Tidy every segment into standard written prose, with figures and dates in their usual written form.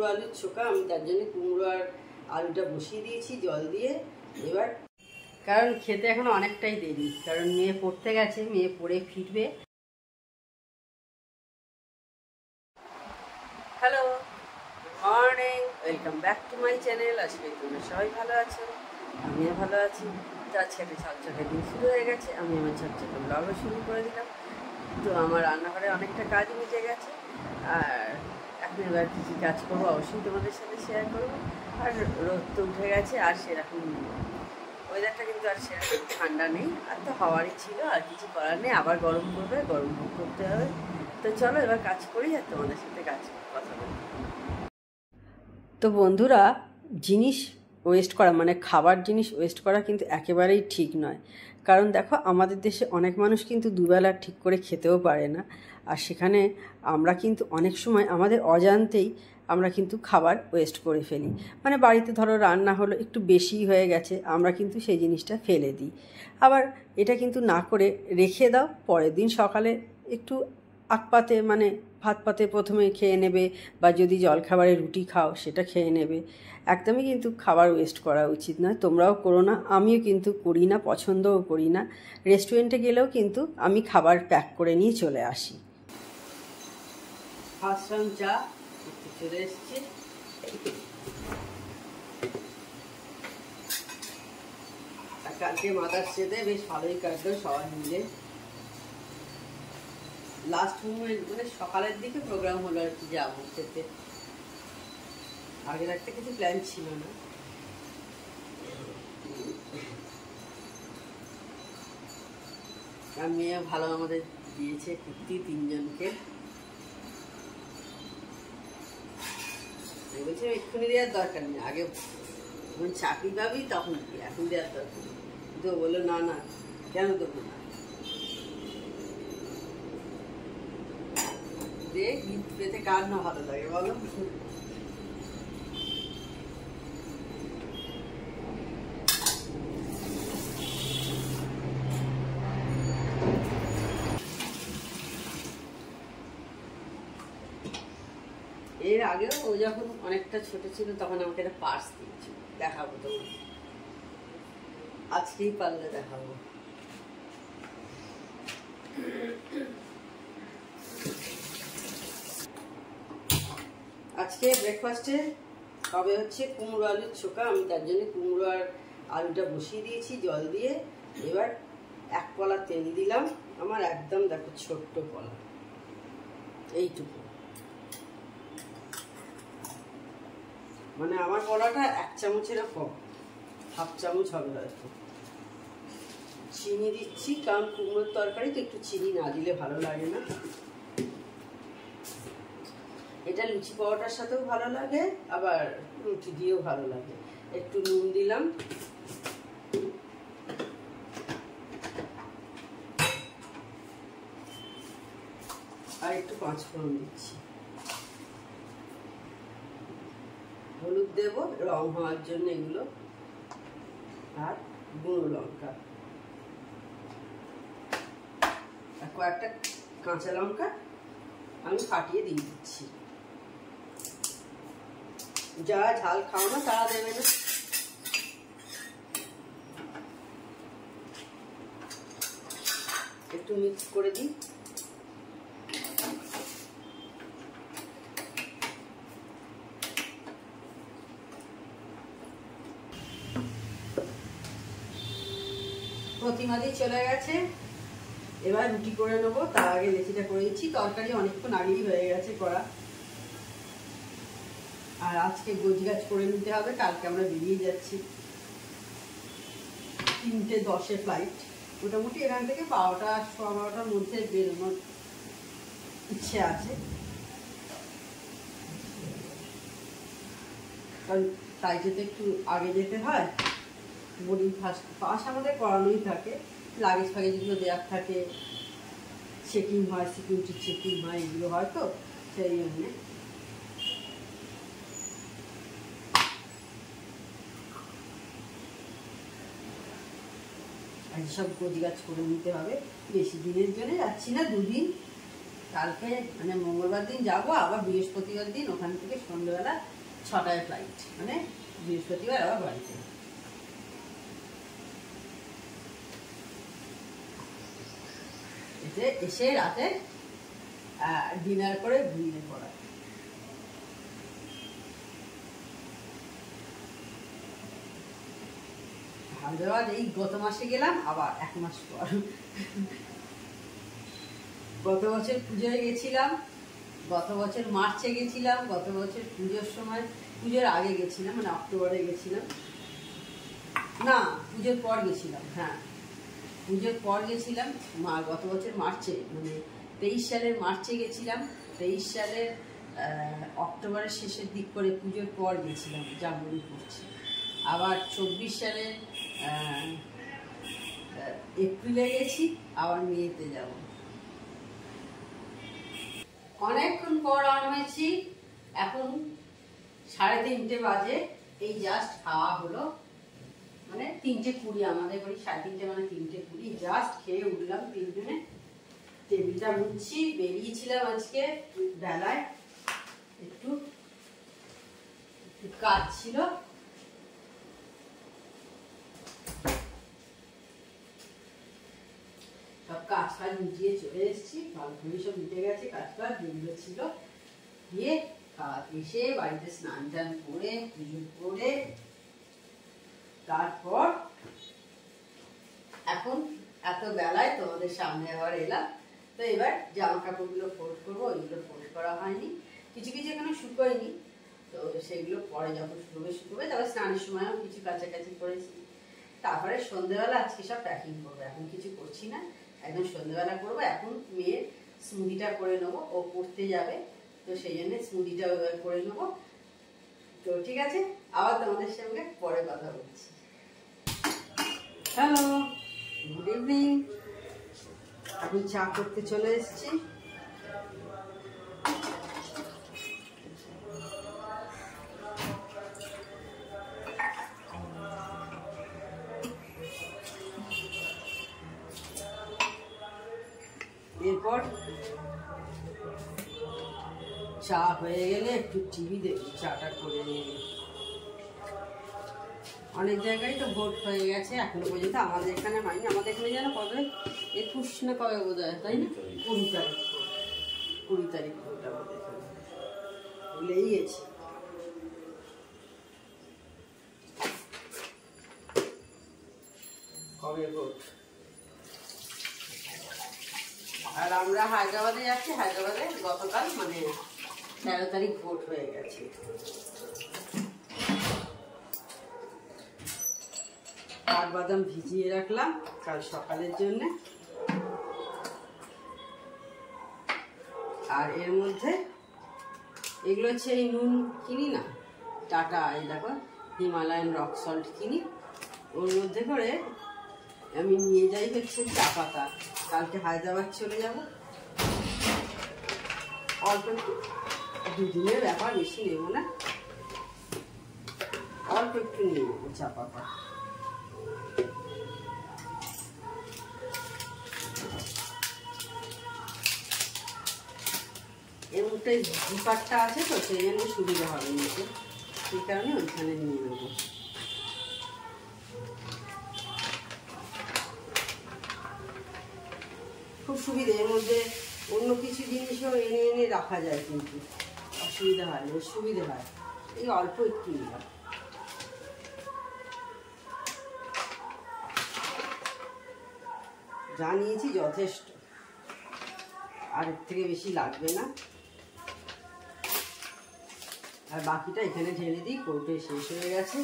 কুমড়ো আলুর ছোকা। আমি তার জন্য কুমড়ো আর আলুটা বসিয়ে দিয়েছি জল দিয়ে। এবার কারণ খেতে এখন অনেকটাই দেরি, কারণ মেয়ে পড়তে গেছে, মেয়ে পড়ে ফিরবে। Hello, morning, welcome back to my channel. আজকে তোমরা সবাই ভালো আছো, আমিও ভালো আছি। তো আজকে একটা ঝকঝকে দিন শুরু হয়ে গেছে, আমি আমার ঝকঝকে ব্লগও শুরু করে দিলাম। তো আমার রান্নাঘরে অনেকটা কাজ মিটে গেছে, আর এখন এবার কী কী কাজ করবো অবশ্যই তোমাদের সাথে শেয়ার করবো। আর রোদ তো উঠে গেছে, আর সেরকম ওয়েদারটা কিন্তু আর সেরকম ঠান্ডা নেই, আর তো হওয়ারই ছিল, আর কিছু করার নেই। আবার গরম করবে, গরম করতে হবে। তো চলো এবার কাজ করি আর তোমাদের সাথে কথা বলি। তো বন্ধুরা, জিনিস ওয়েস্ট করা মানে খাবার জিনিস ওয়েস্ট করা কিন্তু একেবারেই ঠিক নয়। কারণ দেখো, আমাদের দেশে অনেক মানুষ কিন্তু দুবেলা ঠিক করে খেতেও পারে না, আর সেখানে আমরা কিন্তু অনেক সময় আমাদের অজান্তেই আমরা কিন্তু খাবার ওয়েস্ট করে ফেলি। মানে বাড়িতে ধরো রান্না হলো, একটু বেশি হয়ে গেছে, আমরা কিন্তু সেই জিনিসটা ফেলে দিই। আবার এটা কিন্তু না করে রেখে দাও, পরের দিন সকালে একটু আকপাতে মানে ভাত পাতে প্রথমে খেয়ে নেবে, বা যদি জলখাবারে রুটি খাও সেটা খেয়ে নেবে। একদমই কিন্তু খাবার ওয়েস্ট করা উচিত নয়, তোমরাও করো না, আমিও কিন্তু করি না, পছন্দও করি না। রেস্টুরেন্টে গেলেও কিন্তু আমি খাবার প্যাক করে নিয়ে চলে আসি। ফার্স্ট রাউন্ড চা চলে এসছে। কালকে মাদার্স ডেতে বেশ ভালোই কাটলো সবাই মিলে। লাস্ট মোমেন্ট মানে সকালের দিকে প্রোগ্রাম হলো আর কি, যাবো খেতে। আগের একটা কিছু প্ল্যান ছিল না। আর মেয়ে ভালো আমাদের দিয়েছে কুর্তি তিনজনকে। বলছে এক্ষুনি দেওয়ার দরকার নেই, আগে যখন চাকরি পাবি তখন কি, এখন দেওয়ার দরকার নেই। তো বললো না না, কেন দেবো না, দে, গিফট পেতে কার না ভালো লাগে বলো। এর আগেও ও যখন অনেকটা ছোট ছিল তখন আমাকে একটা পার্স দিয়েছিল, দেখাবো তোমার, আজকেই পারলে দেখাবো। আজকে ব্রেকফাস্টে হবে হচ্ছে কুমড়ো আলুর ছোকা। আমি তার জন্য কুমড়ো আর আলুটা বসিয়ে দিয়েছি জল দিয়ে। এবার এক কলা তেল দিলাম, আমার একদম দেখো ছোট্ট কলা, এইটুকু, মানে আমার কলাটা 1 চামচেরও কম, হাফ চামচ হবে হয়তো। চিনি দিচ্ছি, কারণ কুমড়োর তরকারি তো একটু চিনি না দিলে ভালো লাগে না। এটা লুচি পরোটার সাথেও ভালো লাগে, আবার রুটি দিয়েও ভালো লাগে। একটু নুন দিলাম, আর একটু 5 ফোড়ন দিচ্ছি। হলুদ দেবো রং হওয়ার জন্য এগুলো, আর গুঁড়ো লঙ্কা, আর কয়েকটা কাঁচা লঙ্কা আমি ফাটিয়ে দিয়ে দিচ্ছি। যারা ঝাল খাও না তারা দেবে না। একটু মিক্স করে দিই। প্রতিমাদি চলে গেছে, এবার রুটি করে নেবো। তার আগে লেচিটা করে দিচ্ছি। তরকারি অনেকক্ষণ আগেই হয়ে গেছে করা। আর আজকে গোছগাছ করে নিতে হবে, কালকে আমরা বেরিয়ে যাচ্ছি 3:10 ফ্লাইট। মোটামুটি এখান থেকে 12টার মধ্যে বেরোনোর ইচ্ছে আছে, কারণ ফ্লাইটে তো একটু আগে যেতে হয়। বোর্ডিং পাস আমাদের করানোই থাকে, লাগেজ ফাগেজগুলো দেওয়ার থাকে, চেকিং হয়, সিকিউরিটি চেকিং হয়, এগুলো হয়, তো সেই জন্যে। আর সব গোছগাছ করে নিতে হবে। বেশি দিনের জন্য যাচ্ছি না, 2 দিন, কালকে মানে মঙ্গলবার দিন যাব, আবার বৃহস্পতিবার দিন ওখান থেকে সন্ধ্যেবেলা 6টায় ফ্লাইট, মানে বৃহস্পতিবার আবার বাড়িতে। এসে রাতে ডিনার করে ঘুমিয়ে পড়া। হায়দ্রাবাদ এই গত মাসে গেলাম, আবার 1 মাস পর। গত বছর পুজোয় গেছিলাম, গত বছর মার্চে গেছিলাম, গত বছর পুজোর সময়, পুজোর আগে গেছিলাম, মানে অক্টোবরে গেছিলাম, না পুজোর পর গেছিলাম, হ্যাঁ পুজোর পর গেছিলাম, গত বছর মার্চে, মানে 23 সালের মার্চে গেছিলাম, 23 সালের অক্টোবরের শেষের দিক করে পুজোর পর গেছিলাম, যা মনে পড়ছে। আবার 24 সালের এপ্রিলে গেছি, আবার মেতে যাব। অনেকক্ষণ পর রওনা হয়েছি, এখন 3:30 বাজে, এই জাস্ট খাওয়া হলো, মানে 3:20 আমাদের বাড়ি, 3:30 মানে 3:20 জাস্ট খেয়ে উঠলাম 3 জনে। টেবিলটা মুছছি, বেরিয়েছিলাম আজকে বেলায়, একটু কাজ ছিল, সব কাজ ফাজ মিটিয়ে চলে এসেছি, বালকনি সব মিটে গেছে, কাজ ফাজ যেগুলো ছিল, দিয়ে এসে বাড়িতে স্নান টান করে পুজো করে তারপর এখন এত বেলায় তোমাদের সামনে আবার এলাম। তো এবার জামা কাপড়গুলো ফোল্ড করবো, ওইগুলো ফোল্ড করা হয়নি, কিছু কিছু এখানে শুকোয়নি, তো সেগুলো পরে যখন শুকোবে, তারপর স্নানের সময়ও কিছু কাছাকাছি করেছি। তারপরে সন্ধ্যেবেলা আজকে সব প্যাকিং করবো, এখন কিছু করছি না, একদম সন্ধ্যেবেলা করবো। এখন মেয়ের স্মুদিটা করে নেবো, ও পড়তে যাবে, তো সেই জন্য স্মুদিটা করে নেবো। তো ঠিক আছে, আবার তোমাদের সঙ্গে পরে কথা বলছি। Hello, good evening. এখন চা করতে চলে এসেছি। এরপর চা হয়ে গেলে একটু টিভি দেখি, চাটা করে নিয়ে। অনেক জায়গায় তো ভোট হয়ে গেছে, এখনো পর্যন্ত আমাদের এখানে হয়নি। আমাদের এখানে যেন কবে 21 না কবে বোধ হয়, তাই না? 20 তারিখ, 20 তারিখ ভোট আমাদের এখানে, ভুলেই গেছি। কবে ভোট। আর আমরা হায়দ্রাবাদে যাচ্ছি, হায়দ্রাবাদে গতকাল মানে 13 তারিখ ভোট হয়ে গেছে। কাঠবাদাম ভিজিয়ে রাখলাম কাল সকালের জন্য, আর এর মধ্যে এগুলো হচ্ছে এই নুন কিনি না, টাটা, এই দেখো হিমালয়ান রক সল্ট কিনি, ওর মধ্যে করে আমি নিয়ে যাই হচ্ছে চা পাতা। কালকে হায়দ্রাবাদ চলে যাব, অল্প একটু, 2 দিনের ব্যাপার, বেশি নেব না, অল্প একটু নিয়ে নেবো চা পাতা। এর মধ্যে জিপারটা আছে তো, সেই জন্য সুবিধা হবে নিতে, সেই কারণে ওইখানে নিয়ে নেবো। খুব সুবিধা, এর মধ্যে অন্য কিছু জিনিসও এনে এনে রাখা যায়, কিন্তু অসুবিধা হয় না, সুবিধা হয়। এই অল্প একটু নিলাম। যা নিয়েছি যথেষ্ট, আর এর থেকে বেশি লাগবে না। আর বাকিটা এখানে ঢেলে দিই, কৌটোয় শেষ হয়ে গেছে।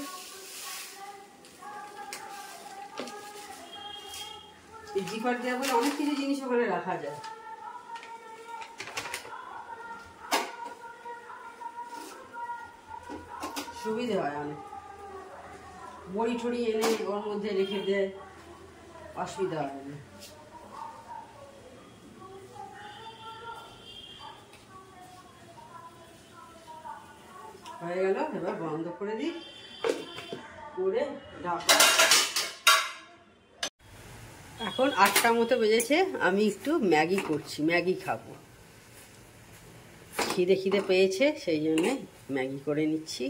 এই জিপার দেওয়া বলে অনেক কিছু জিনিস ওখানে রাখা যায়। সুবিধে হয় অনেক, বড়ি টড়ি এনে ওর মধ্যে রেখে দেয়, অসুবিধা হয় না। হয়ে গেল, এবার বন্ধ করে দিই, করে ঢাকা। এখন 8টা মতো বেজেছে, আমি একটু ম্যাগি করছি, ম্যাগি খাবো। খিদে খিদে পেয়েছে, সেই জন্যে ম্যাগি করে নিচ্ছি।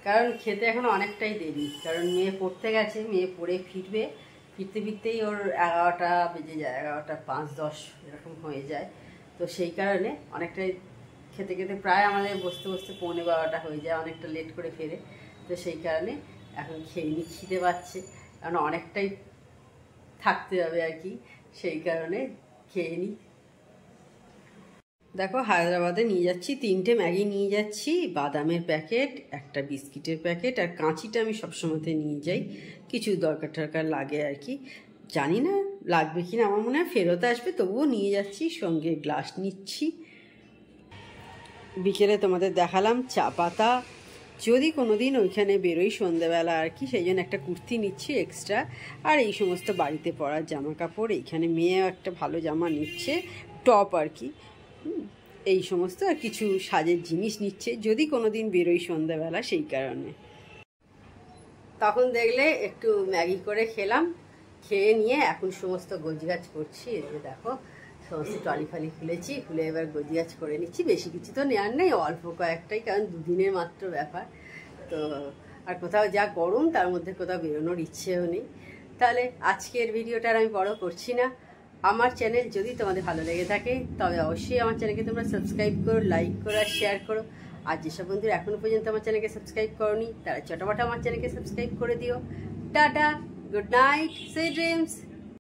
কারণ খেতে এখন অনেকটাই দেরি, কারণ মেয়ে পড়তে গেছে, মেয়ে পড়ে ফিরবে, ফিরতে ফিরতেই ওর 11টা বেজে যায়, 11টা 5-10 এরকম হয়ে যায়। তো সেই কারণে অনেকটাই খেতে খেতে প্রায় আমাদের বসতে বসতে 11:45 হয়ে যায়, অনেকটা লেট করে ফেরে। তো সেই কারণে এখন খেয়ে নিই, খিদে পাচ্ছে, কারণ অনেকটাই থাকতে হবে আর কি, সেই কারণে খেয়ে নিই। দেখো হায়দ্রাবাদে নিয়ে যাচ্ছি 3টে ম্যাগি নিয়ে যাচ্ছি, বাদামের প্যাকেট, একটা বিস্কিটের প্যাকেট, আর কাঁচিটা আমি সবসময়তে নিয়ে যাই, কিছু দরকার টরকার লাগে আর কি। জানি না লাগবে কিনা, আমার মনে হয় ফেরত আসবে, তবুও নিয়ে যাচ্ছি, সঙ্গে গ্লাস নিচ্ছি। বিকেলে তোমাদের দেখালাম চা পাতা, যদি কোনো দিন ওইখানে বেরোই সন্ধ্যেবেলা আর কি, সেই জন্য একটা কুর্তি নিচ্ছি এক্সট্রা, আর এই সমস্ত বাড়িতে পরার জামা কাপড়, এইখানে মেয়েও একটা ভালো জামা নিচ্ছে, টপ আর কি, এই সমস্ত আর কিছু সাজের জিনিস নিচ্ছে, যদি কোনো দিন বেরোই সন্ধ্যাবেলা, সেই কারণে। তখন দেখলে একটু ম্যাগি করে খেলাম, খেয়ে নিয়ে এখন সমস্ত গোছগাছ করছি। এই যে দেখো সমস্ত ট্রলি ফলি খুলেছি, খুলে এবার গোছগাছ করে নিচ্ছি। বেশি কিছু তো নেওয়ার নেই, অল্প কয়েকটাই, কারণ দুদিনের মাত্র ব্যাপার তো, আর কোথাও যা গরম, তার মধ্যে কোথাও বেরোনোর ইচ্ছেও নেই। তাহলে আজকের ভিডিওটা আমি বড় করছি না। আমার চ্যানেল যদি তোমাদের ভালো লেগে থাকে, তবে অবশ্যই আমার চ্যানেলকে তোমরা সাবস্ক্রাইব করো, লাইক করো আর শেয়ার করো। আর যেসব বন্ধুরা এখনও পর্যন্ত আমার চ্যানেলকে সাবস্ক্রাইব করোনি, তারা চটাপট আমার চ্যানেলকে সাবস্ক্রাইব করে দিও। Tata, good night, sweet dreams.